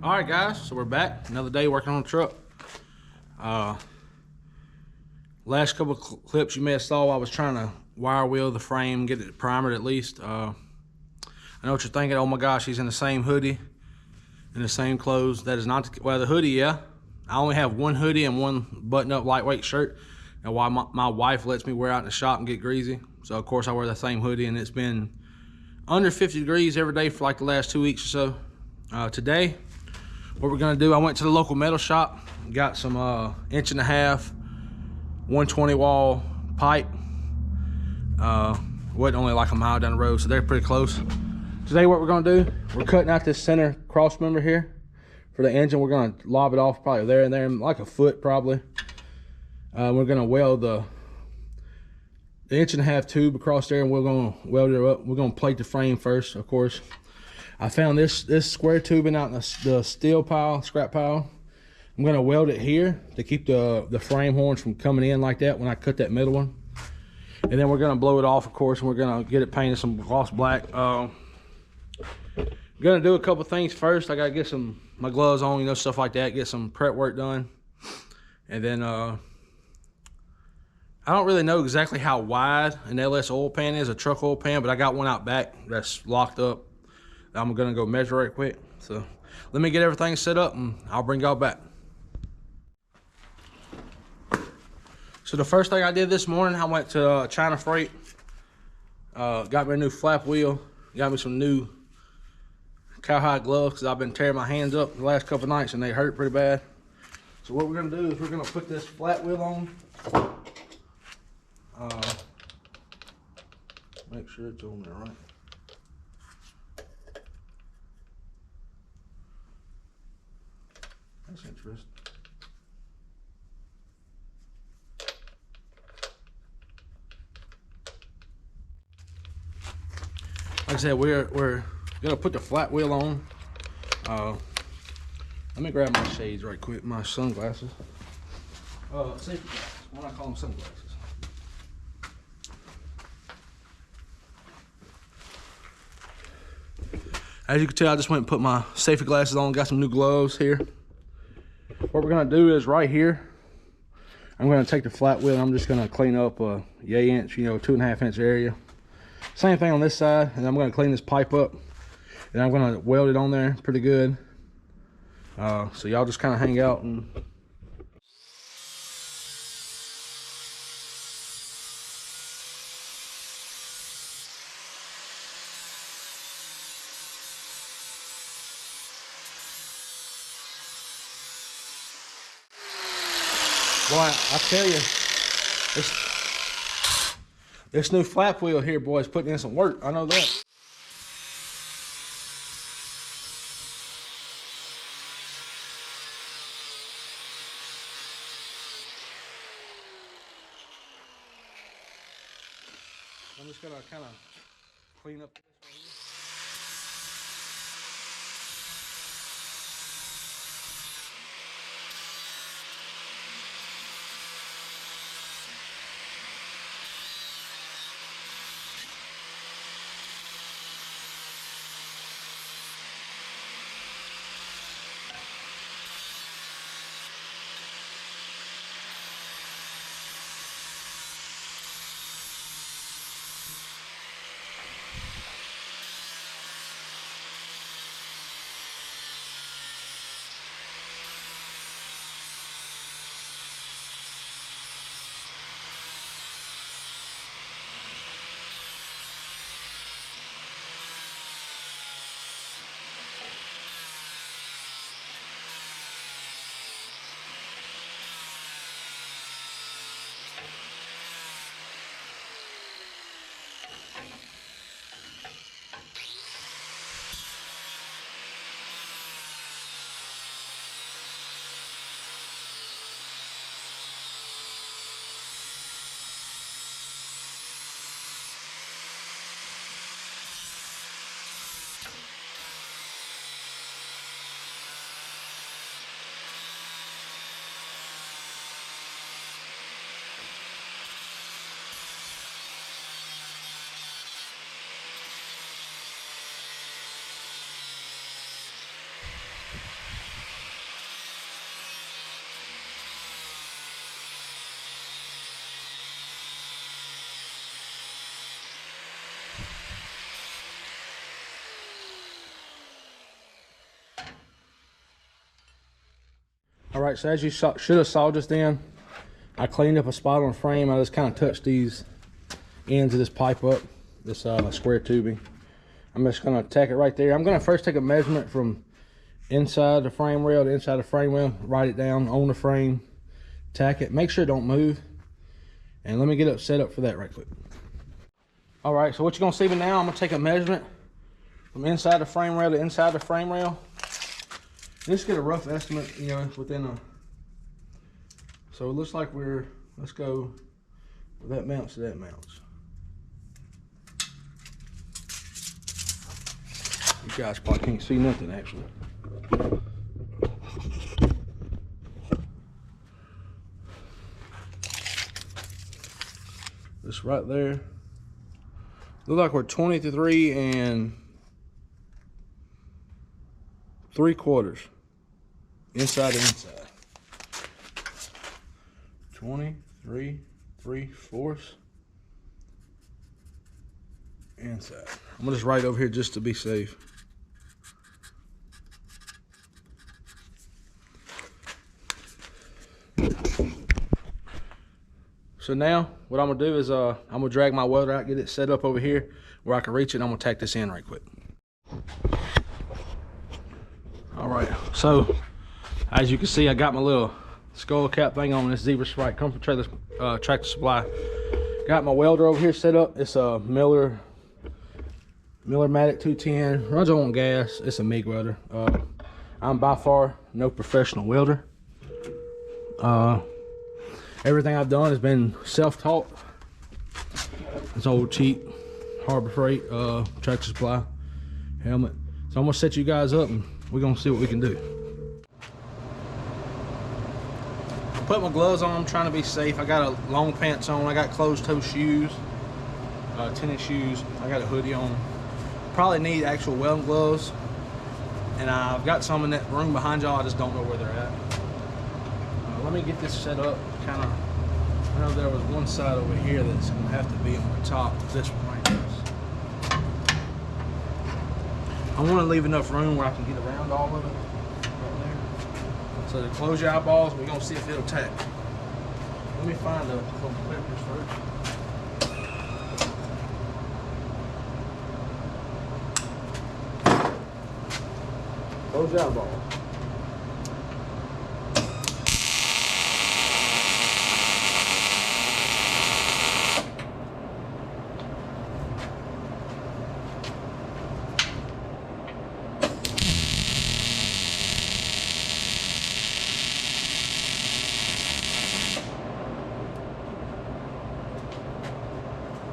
All right, guys, so we're back. Another day working on the truck. Last couple of clips you may have saw, I was trying to wire wheel the frame, get it primered at least. I know what you're thinking. Oh my gosh, he's in the same hoodie, in the same clothes. That is not the, well, the hoodie, yeah. I only have one hoodie and one button-up lightweight shirt. And why my wife lets me wear out in the shop and get greasy. So of course I wear the same hoodie, and it's been under 50 degrees every day for like the last 2 weeks or so. Today, what we're gonna do, I went to the local metal shop, got some 1.5 inch 120 wall pipe. Wasn't only like a mile down the road, so they're pretty close. Today what we're gonna do, we're cutting out this center cross member here for the engine. We're gonna lob it off probably there and there, like a foot probably. We're gonna weld the 1.5 inch tube across there, and we're gonna weld it up. We're gonna plate the frame first, of course. I found this square tubing out in the steel pile, scrap pile. I'm gonna weld it here to keep the frame horns from coming in like that when I cut that middle one. And then we're gonna blow it off, of course, and we're gonna get it painted some gloss black. Gonna do a couple things first. I gotta get my gloves on, you know, stuff like that, get some prep work done. And then I don't really know exactly how wide an LS oil pan is, a truck oil pan, but I got one out back that's locked up. I'm gonna go measure right quick. So let me get everything set up and I'll bring y'all back. So the first thing I did this morning, I went to China Freight, got me a new flap wheel, got me some new cowhide gloves because I've been tearing my hands up the last couple nights and they hurt pretty bad. So what we're gonna do is we're gonna put this flat wheel on. Make sure it's on there right. That's interesting. Like I said, we're gonna put the flat wheel on. Let me grab my shades right quick, my sunglasses. Safety glasses. Why not call them sunglasses? As you can tell, I just went and put my safety glasses on, got some new gloves here. What we're gonna do is right here, I'm gonna take the flat wheel and I'm just gonna clean up a yay inch, you know, 2.5 inch area. Same thing on this side, and I'm gonna clean this pipe up and I'm gonna weld it on there pretty good. So y'all just kind of hang out and boy, I tell you, this new flap wheel here, boy, is putting in some work. I know that. I'm just gonna kind of clean up this right here. All right, so as you should have saw just then, I cleaned up a spot on the frame. I just kind of touched these ends of this pipe up, this square tubing. I'm just gonna tack it right there. I'm gonna first take a measurement from inside the frame rail to inside the frame rail, write it down on the frame, tack it, make sure it don't move. And let me get it set up for that right quick. All right, so what you're gonna see me now, I'm gonna take a measurement from inside the frame rail to inside the frame rail. Just get a rough estimate, you know, within a, so it looks like let's go, where that mounts to that mounts. You guys probably can't see nothing actually. This right there. Look like we're 23 3/4 inside to inside. 23 3/4 inside. I'm gonna just write over here just to be safe. So now what I'm gonna do is I'm gonna drag my welder out, get it set up over here where I can reach it, and I'm gonna tack this in right quick. All right, so as you can see, I got my little skull cap thing on this Zebra Sprite Comfort Trailer Tractor Supply. Got my welder over here set up. It's a Miller Matic 210, runs on gas. It's a MIG welder. I'm by far no professional welder. Everything I've done has been self-taught. It's old cheap Harbor Freight Tractor Supply helmet. So I'm gonna set you guys up and we're gonna see what we can do. I put my gloves on, I'm trying to be safe. I got a long pants on, I got closed toe shoes, tennis shoes, I got a hoodie on. Probably need actual welding gloves. And I've got some in that room behind y'all, I just don't know where they're at. Let me get this set up, kind of. I know there was one side over here that's gonna have to be on the top of this one right here. I want to leave enough room where I can get around all of it right there. So to close your eyeballs, we're gonna see if it'll tack. Let me find the little clippers first. Close your eyeballs.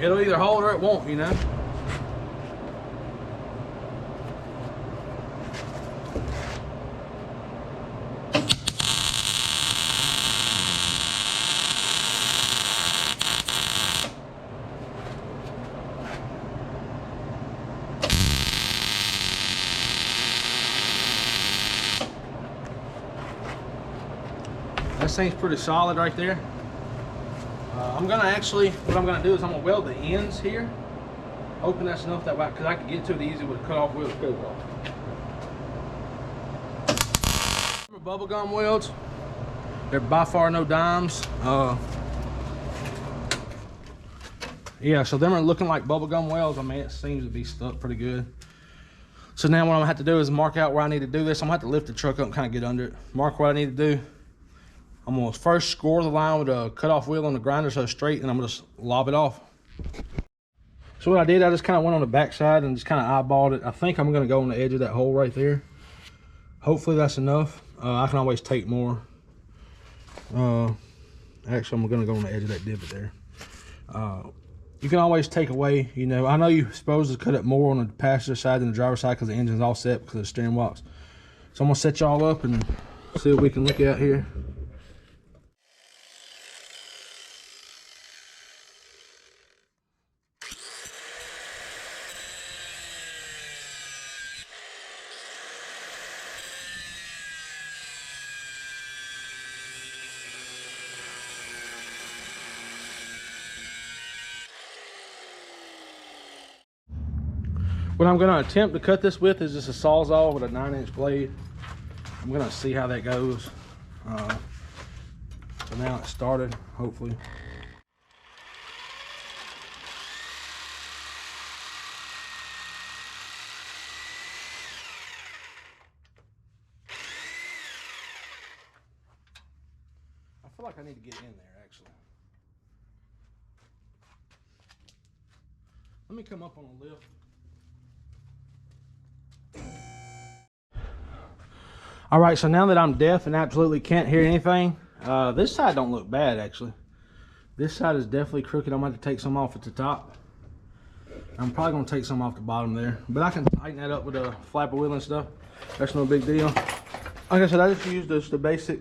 It'll either hold or it won't, you know. That thing's pretty solid right there. I'm gonna actually, what I'm gonna do is I'm gonna weld the ends here. Hoping that's enough that way, because I can get to it easy with a cut-off wheel. Bubblegum welds, they're by far no dimes. Yeah, so them are looking like bubblegum welds. I mean, it seems to be stuck pretty good. So now what I'm gonna have to do is mark out where I need to do this. I'm gonna have to lift the truck up and kind of get under it. Mark what I need to do. I'm gonna first score the line with a cut-off wheel on the grinder so it's straight, and I'm gonna just lob it off. So what I did, I just kind of went on the back side and just kind of eyeballed it. I think I'm gonna go on the edge of that hole right there. Hopefully that's enough. I can always take more. Actually, I'm gonna go on the edge of that divot there. You can always take away, you know, I know you're supposed to cut it more on the passenger side than the driver's side because the engine's all set because of the steering box. So I'm gonna set y'all up and see what we can look at here. What I'm gonna attempt to cut this with is just a Sawzall with a 9-inch blade. I'm gonna see how that goes. So now it's started, hopefully. I feel like I need to get in there, actually. Let me come up on a lift. All right, so now that I'm deaf and absolutely can't hear anything, this side don't look bad, actually. This side is definitely crooked. I'm going to have to take some off at the top. I'm probably going to take some off the bottom there, but I can tighten that up with a flapper wheel and stuff. That's no big deal. Like I said, I just used the basic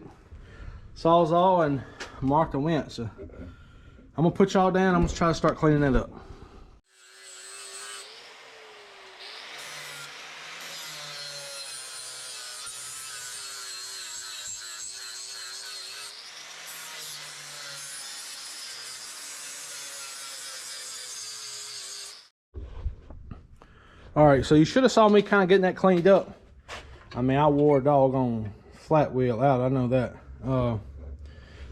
Sawzall and marked and went. So I'm going to put y'all down. I'm going to try to start cleaning that up. All right, so you should have saw me kind of getting that cleaned up. I mean, I wore a doggone flat wheel out, I know that. I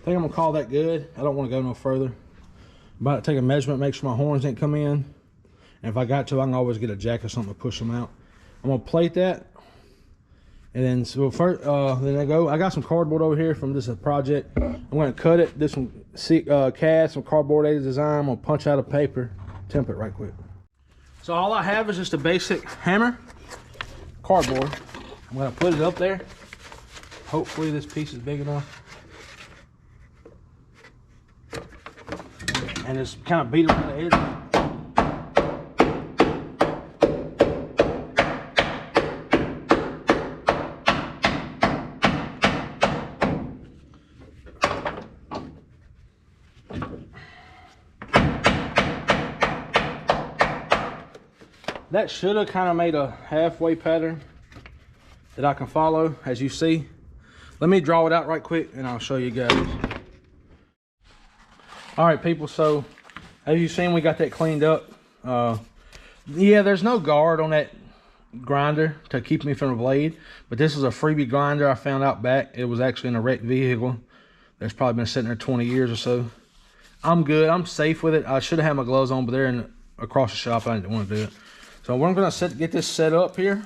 think I'm gonna call that good. I don't want to go no further. I'm about to take a measurement, make sure my horns didn't come in. And if I got to, I can always get a jack or something to push them out. I'm gonna plate that. And then, so first, then I got some cardboard over here from this project. I'm gonna cut it, do some cast, some cardboard A design. I'm gonna punch out a paper, temp it right quick. So all I have is just a basic hammer, cardboard. I'm gonna put it up there. Hopefully this piece is big enough. And just kind of beat around the edge. That should have kind of made a halfway pattern that I can follow, as you see. Let me draw it out right quick and I'll show you guys. All right, people, so as you've seen, we got that cleaned up. Yeah, there's no guard on that grinder to keep me from the blade, but this is a freebie grinder I found out back. It was actually in a wrecked vehicle that's probably been sitting there 20 years or so. I'm good, I'm safe with it. I should have had my gloves on, but they're across the shop. I didn't want to do it. So we're going to get this set up here.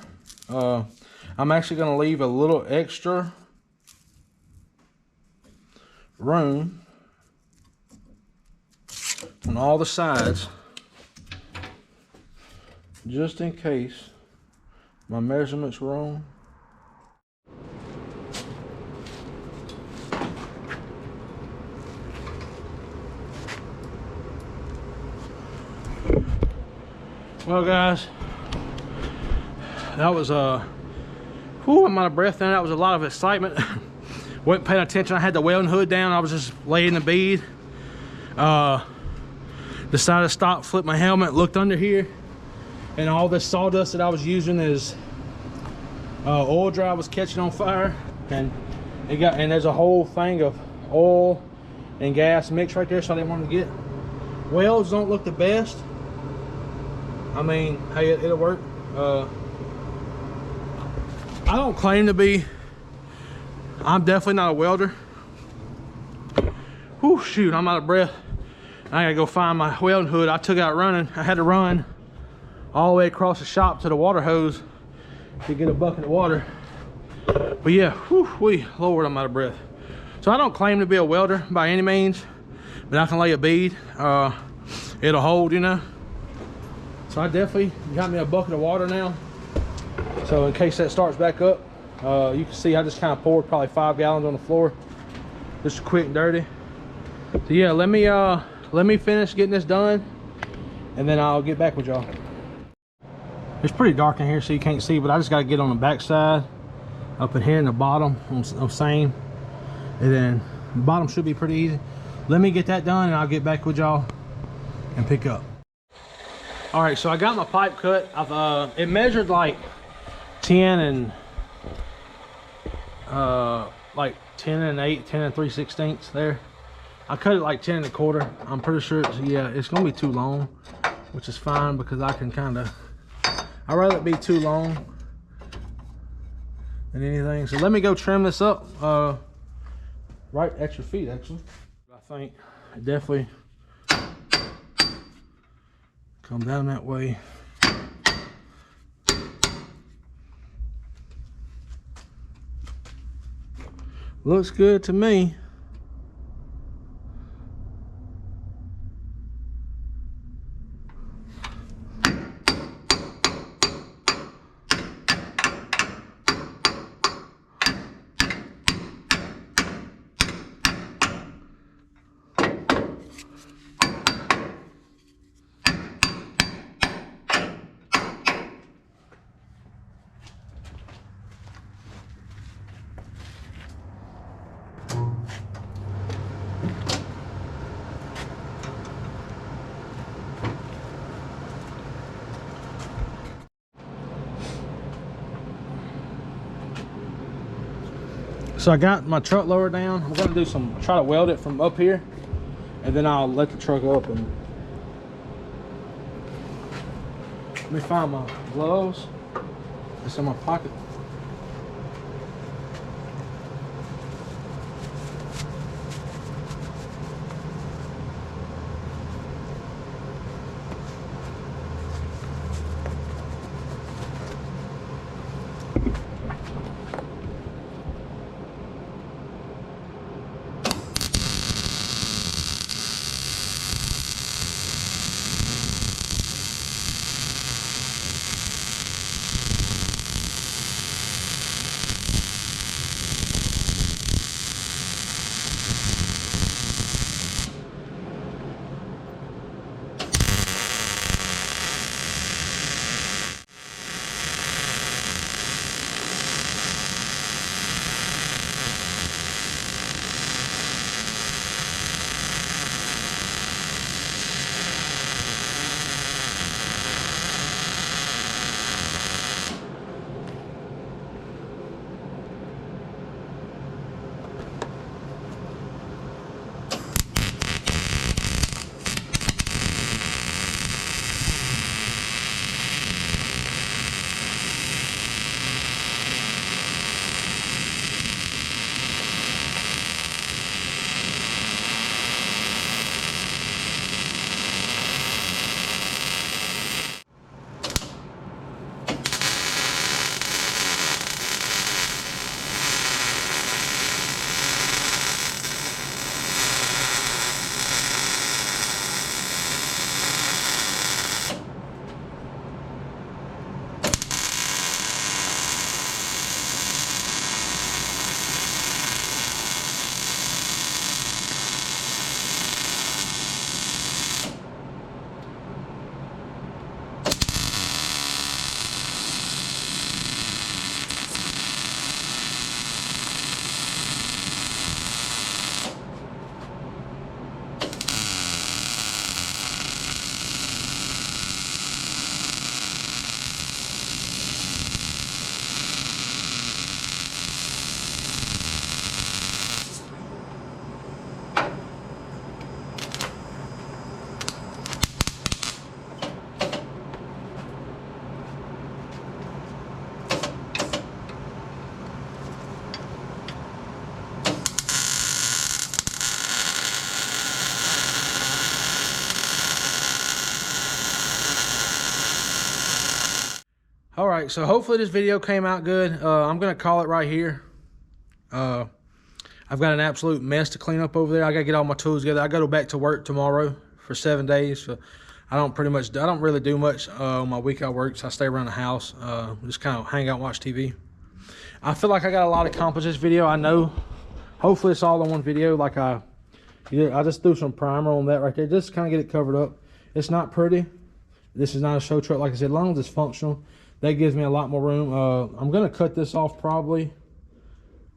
I'm actually going to leave a little extra room on all the sides, just in case my measurements wrong. Well, guys, that was whew, I'm out of breath now. That was a lot of excitement. Wasn't paying attention. I had the welding hood down. I was just laying the bead. Decided to stop, flip my helmet, looked under here, and all this sawdust that I was using is oil dry was catching on fire, and there's a whole thing of oil and gas mixed right there, so I didn't want to get. Welds don't look the best. I mean, hey, it'll work. I don't claim to be. I'm definitely not a welder. Whew, shoot, I'm out of breath. I gotta go find my welding hood. I took out running. I had to run all the way across the shop to the water hose to get a bucket of water. But yeah, whew, Lord, I'm out of breath. So I don't claim to be a welder by any means, but I can lay a bead. It'll hold, you know. So I definitely got me a bucket of water now. So in case that starts back up, you can see I just kind of poured probably 5 gallons on the floor, just quick and dirty. So yeah, let me finish getting this done, and then I'll get back with y'all. It's pretty dark in here, so you can't see, but I just got to get on the back side, up in here in the bottom of same, and then the bottom should be pretty easy. Let me get that done, and I'll get back with y'all and pick up. All right, so I got my pipe cut. It measured like 10 and 8, 10 and 3/16 there. I cut it like 10 1/4. I'm pretty sure it's gonna be too long, which is fine because I can I'd rather it be too long than anything. So let me go trim this up right at your feet, actually. I think it definitely come down that way. Looks good to me. So I got my truck lower down. I'm gonna do try to weld it from up here, and then I'll let the truck up. And let me find my gloves. It's in my pocket. All right, so hopefully this video came out good. I'm gonna call it right here. I've got an absolute mess to clean up over there. I gotta get all my tools together. I go back to work tomorrow for 7 days. So I don't really do much on my week I work. So I stay around the house, just kind of hang out and watch TV. I feel like I got a lot accomplished this video. I know. Hopefully it's all in one video. Like I just threw some primer on that right there, just kind of get it covered up. It's not pretty. This is not a show truck, like I said. As long as it's functional, that gives me a lot more room. I'm gonna cut this off probably,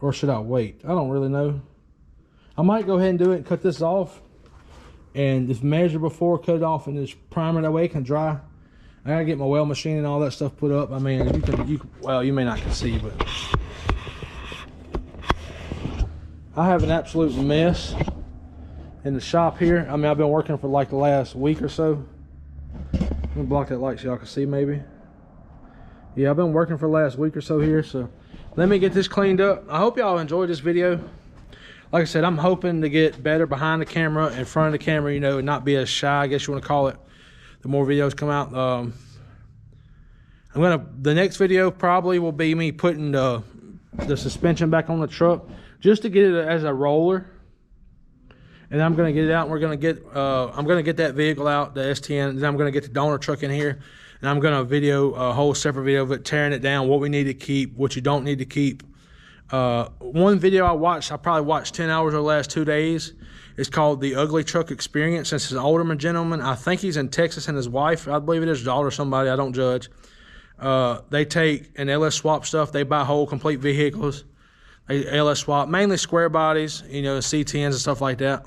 or should I wait? I don't really know. I might go ahead and do it and cut this off, and just measure before, cut it off, and just primer that way it can dry. I gotta get my weld machine and all that stuff put up. I mean, well, you may not can see, but I have an absolute mess in the shop here. I mean, I've been working for like the last week or so. Let me block that light so y'all can see maybe. Yeah, I've been working for the last week or so here, so let me get this cleaned up. I hope y'all enjoyed this video. like I said, I'm hoping to get better behind the camera, in front of the camera, you know, and not be as shy, I guess you want to call it, the more videos come out. The next video probably will be me putting the suspension back on the truck, just to get it as a roller. And I'm gonna get it out, and we're gonna get I'm gonna get that vehicle out, the S10, and then I'm gonna get the donor truck in here, and I'm gonna video a whole separate video of it, tearing it down, what we need to keep, what you don't need to keep. One video I probably watched 10 hours over the last 2 days. It's called The Ugly Truck Experience. This is an older gentleman. I think he's in Texas, and his wife, I believe it is, his daughter or somebody, I don't judge. They take and LS swap stuff. They buy whole complete vehicles. They LS swap, mainly square bodies, you know, C10s and stuff like that.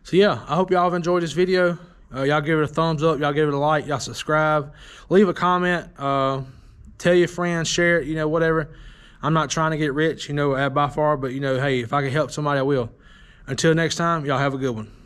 So yeah, I hope y'all have enjoyed this video. Y'all give it a thumbs up, y'all give it a like, y'all subscribe, leave a comment, tell your friends, share it, you know, whatever. I'm not trying to get rich, you know, by far, but you know, hey, if I can help somebody, I will. Until next time, y'all have a good one.